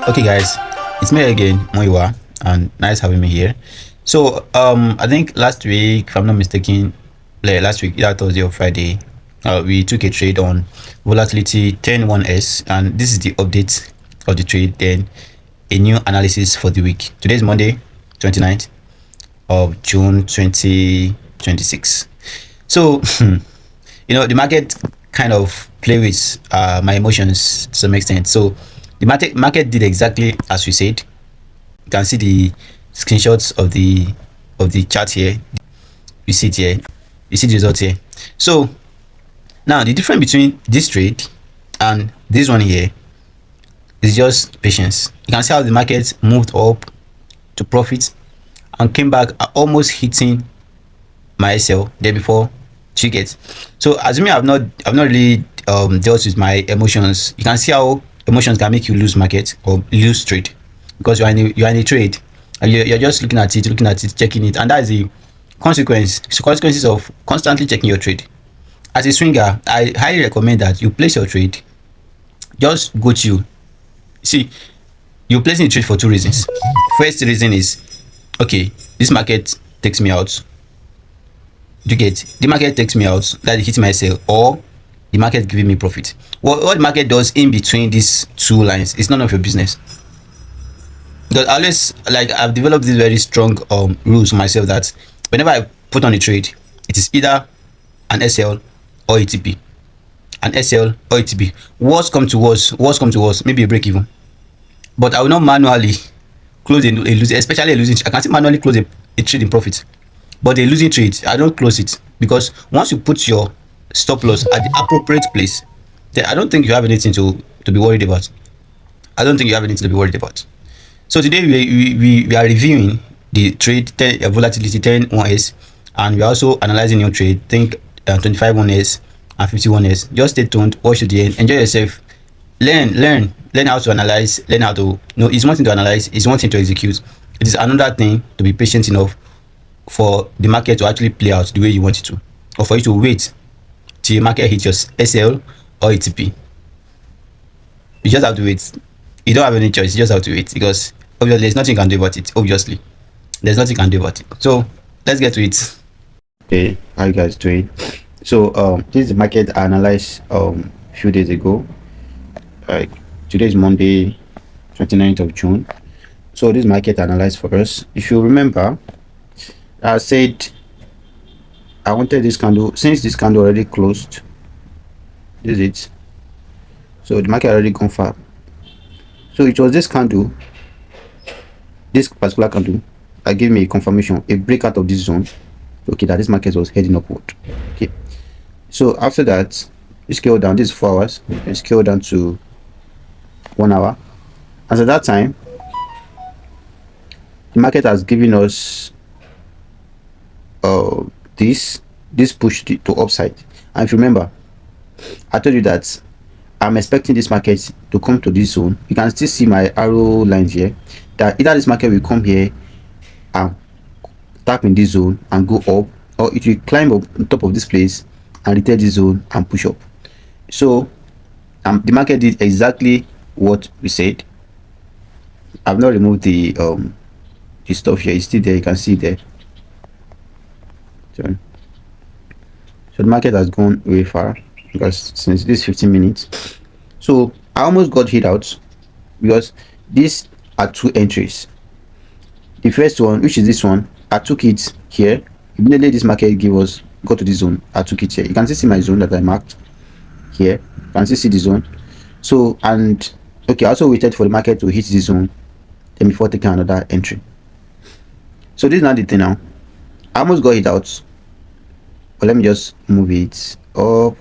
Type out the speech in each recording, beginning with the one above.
Okay, guys, it's me again, Moiwa, and nice having me here. So, I think last week, if I'm not mistaken, like last week, either Thursday or Friday, we took a trade on volatility 101s, and this is the update of the trade. Then, a new analysis for the week. Today is Monday, 29th of June 2026. So, the market kind of play with my emotions to some extent. So the market did exactly as we said. You can see the screenshots of the chart here. You see it here. You see the result here. So now the difference between this trade and this one here is just patience. You can see how the market moved up to profit and came back almost hitting my SL there before you get. So assuming I've not really dealt with my emotions, you can see how emotions can make you lose market or lose trade because you're in a trade and you're just looking at it, checking it, and that is the consequences of constantly checking your trade. As a swinger, I highly recommend that you place your trade. Just go chill. See, you're placing a trade for two reasons. First reason is, okay, this market takes me out. You get, the market takes me out, that hits my sell, or the market giving me profit. What the market does in between these two lines is none of your business. Because I always, like, I've developed this very strong rules for myself that whenever I put on a trade, it is either an SL or ATP. An SL or ATP. Worst come to worst, maybe a break even. But I will not manually close a losing, especially a losing. I can still manually close a trade in profit. But a losing trade, I don't close it because once you put your stop loss at the appropriate place, then I don't think you have anything to be worried about. I don't think you have anything to be worried about. So today we are reviewing the trade 10, volatility 101s, and we're also analyzing your trade. Think 25 1s and 51s. Just stay tuned, watch to the end, enjoy yourself, learn how to analyze, learn how to it's one thing to analyze, it's one thing to execute. It is another thing to be patient enough for the market to actually play out the way you want it to, or for you to wait till the market hits your SL or ATP. You just have to wait. You don't have any choice. You just have to wait because obviously there's nothing you can do about it. Obviously, there's nothing you can do about it. So let's get to it. Okay, how you guys doing? So this is the market I analyzed a few days ago. Like today is Monday, 29th of June. So this market analyzed for us. If you remember, I said I wanted this candle. Since this candle already closed, this is it. So the market already gone far. So it was this candle, this particular candle, that gave me a confirmation, a breakout of this zone. Okay, that this market was heading upward. Okay, so after that, we scale down. This is 4 hours. We scale down to 1 hour. As at that time, the market has given us this push to upside. And if you remember, I told you that I'm expecting this market to come to this zone. You can still see my arrow lines here, that either this market will come here and tap in this zone and go up, or it will climb up on top of this place and retest this zone and push up. So the market did exactly what we said. I've not removed the stuff here. It's still there. You can see it there. So the market has gone way far because since this 15 minutes. So I almost got hit out because these are two entries. The first one, which is this one, I took it here. Immediately this market got to this zone, I took it here. You can still see my zone that I marked here. You can still see the zone. So, and okay, I also waited for the market to hit this zone then before taking another entry. So this is not the thing now. I almost got hit out. But let me just move it up.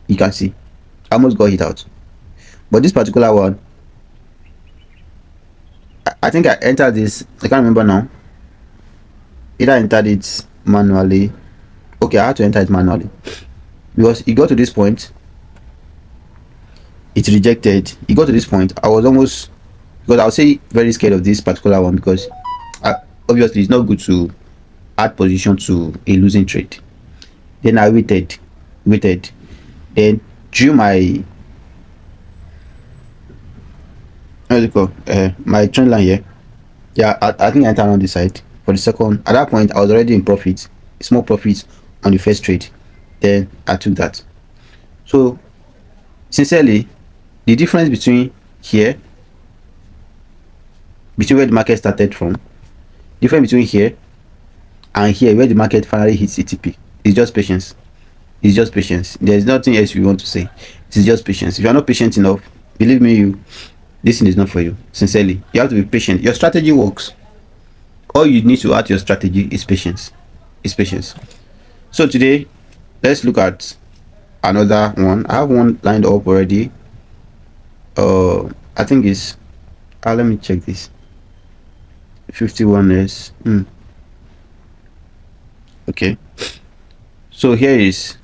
You can see I almost got hit out. But this particular one, I think I entered this, I can't remember now. Either I entered it manually. Okay, I had to enter it manually because it got to this point, it rejected. It got to this point, I was almost, because I would say very scared of this particular one because obviously it's not good to add position to a losing trade. Then I waited, then drew my How's it called? My trend line here. Yeah, I think I entered on this side for the second. At that point, I was already in profit, small profit on the first trade. Then I took that. So sincerely, the difference between here, between where the market started from, difference between here and here, where the market finally hits ETP, is just patience. It's just patience. There's nothing else we want to say. It is just patience. If you're not patient enough, believe me, this thing is not for you. Sincerely, you have to be patient. Your strategy works. All you need to add to your strategy is patience. Is patience. So today, let's look at another one. I have one lined up already. I think it's. Let me check this. 51 is. Okay. So here is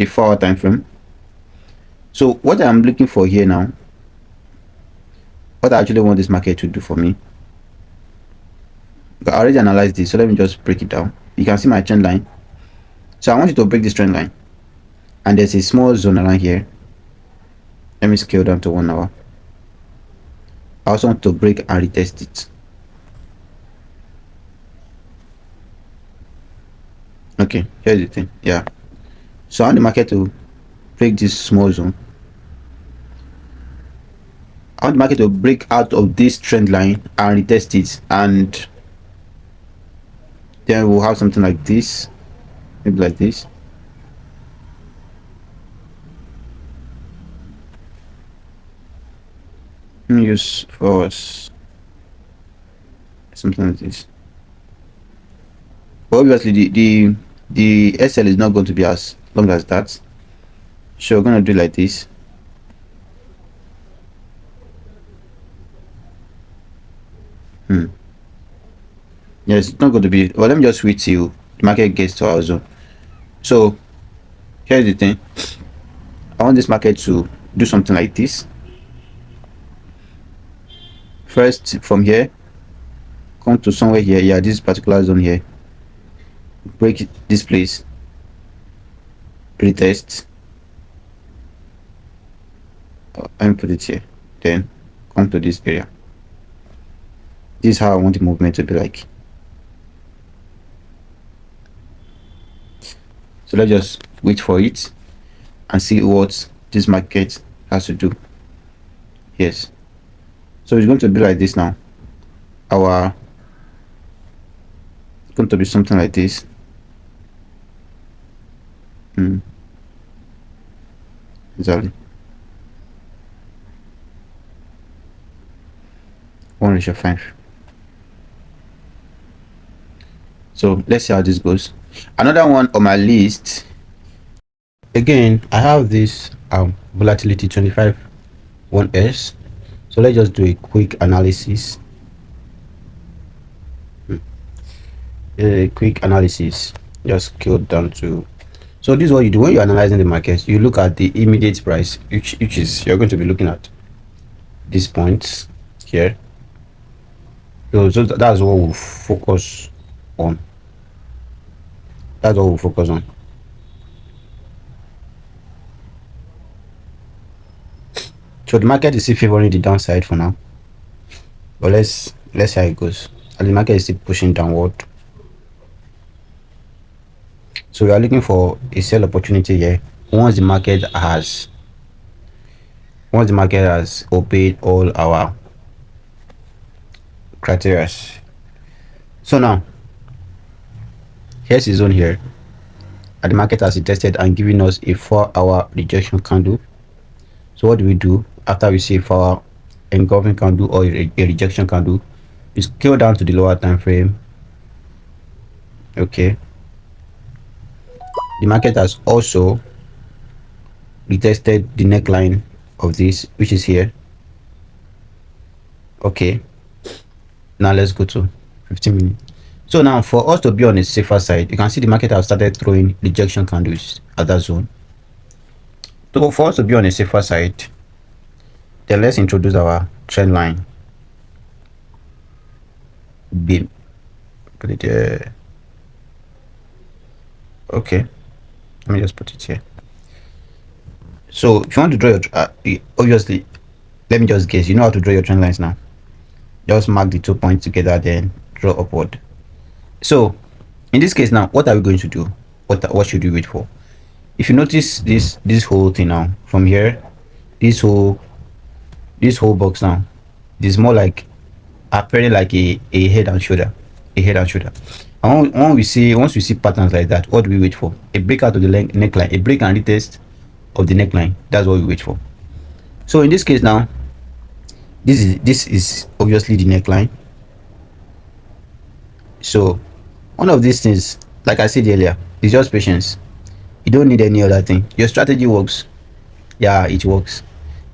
a 4 hour time frame. So what I'm looking for here now, what I actually want this market to do for me. I already analyzed this, so let me just break it down. You can see my trend line. So I want you to break this trend line, and there's a small zone around here. Let me scale down to 1 hour. I also want to break and retest it. Okay, here's the thing. Yeah, so I want the market to break this small zone. I want the market to break out of this trend line and retest it, and then we'll have something like this, maybe like this. Let me use for something like this. But obviously the SL is not going to be as long as that, so we're going to do like this. Yes, it's not going to be. Well, let me just wait till the market gets to our zone. So here's the thing. I want this market to do something like this. First, from here, come to somewhere here. Yeah, this particular zone here. Break this place. Retest. Let me put it here. Then come to this area. This is how I want the movement to be like. So let's just wait for it and see what this market has to do. Yes. So it's going to be like this now. It's going to be something like this. Exactly. 1:5. So let's see how this goes. Another one on my list. Again, I have this volatility 25 1s. So let's just do a quick analysis. A quick analysis. Just scale down to. So this is what you do when you're analyzing the market. You look at the immediate price, which is you're going to be looking at these points here. So that's what we'll focus on. That's what we'll focus on. So the market is still favoring the downside for now. But let's see how it goes. And the market is still pushing downward. So we are looking for a sell opportunity here once the market has obeyed all our criteria. So now here's the zone here, and the market has tested and given us a 4-hour rejection candle. So what do we do after we see a 4-hour engulfing candle or a rejection candle? We scale down to the lower time frame. Okay, the market has also retested the neckline of this, which is here. Okay, now let's go to 15 minutes. So now for us to be on a safer side, you can see the market has started throwing rejection candles at that zone. So for us to be on a safer side, then let's introduce our trend line. Beam. Put it there. Okay, let me just put it here. So if you want to draw your obviously let me just guess, you know how to draw your trend lines now. Just mark the 2 points together, then draw upward. So in this case now, what are we going to do? What should we wait for? If you notice this whole thing now, from here, this whole box now, this is more like appearing like a head and shoulder, and once we see patterns like that, what do we wait for? A breakout of the neckline, a break and retest of the neckline. That's what we wait for. So in this case now, this is obviously the neckline. So one of these things, like I said earlier, is just patience. You don't need any other thing. Your strategy works. Yeah, it works.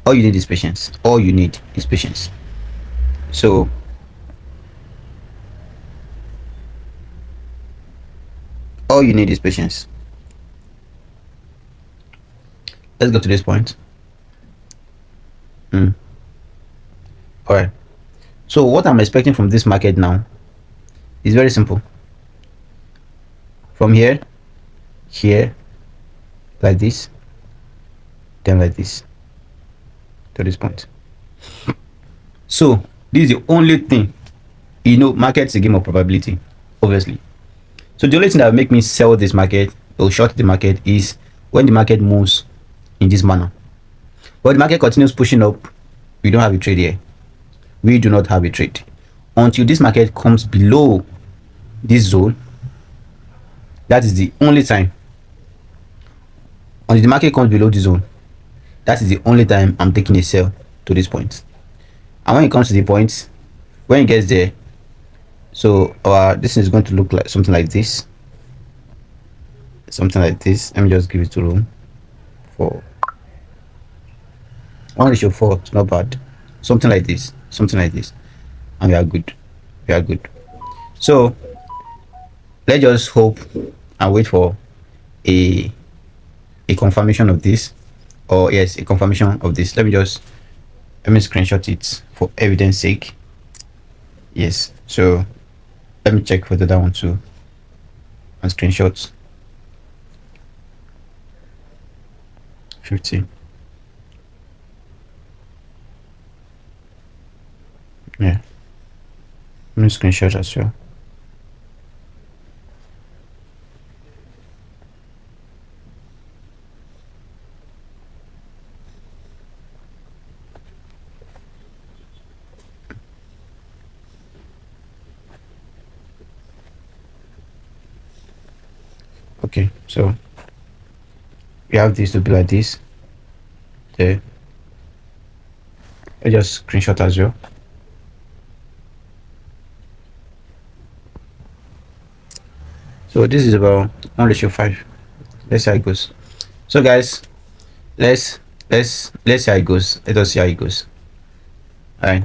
All you need is patience. All you need is patience. So all you need is patience. Let's go to this point. All right. So what I'm expecting from this market now is very simple. From here, like this, then like this, to this point. So this is the only thing. You know, market's a game of probability, obviously. So the only thing that will make me sell this market or short the market is when the market moves in this manner. But the market continues pushing up, we don't have a trade here. We do not have a trade until this market comes below this zone. That is the only time. Until the market comes below the zone, that is the only time I'm taking a sell to this point. And when it comes to the point, when it gets there, so this is going to look like something like this. Let me just give it to room for 1:4. It's not bad. Something like this, and we are good. So let's just hope and wait for a confirmation of this, or yes, a confirmation of this. Let me screenshot it for evidence sake. Yes, so let me check for the other one too and screenshots. 50. Yeah, let me screenshot as well. Okay, so we have this to be like this. There, I just screenshot as well. So this is about 1:5. Let's see how it goes. So guys, let's see how it goes. Let us see how it goes. All right.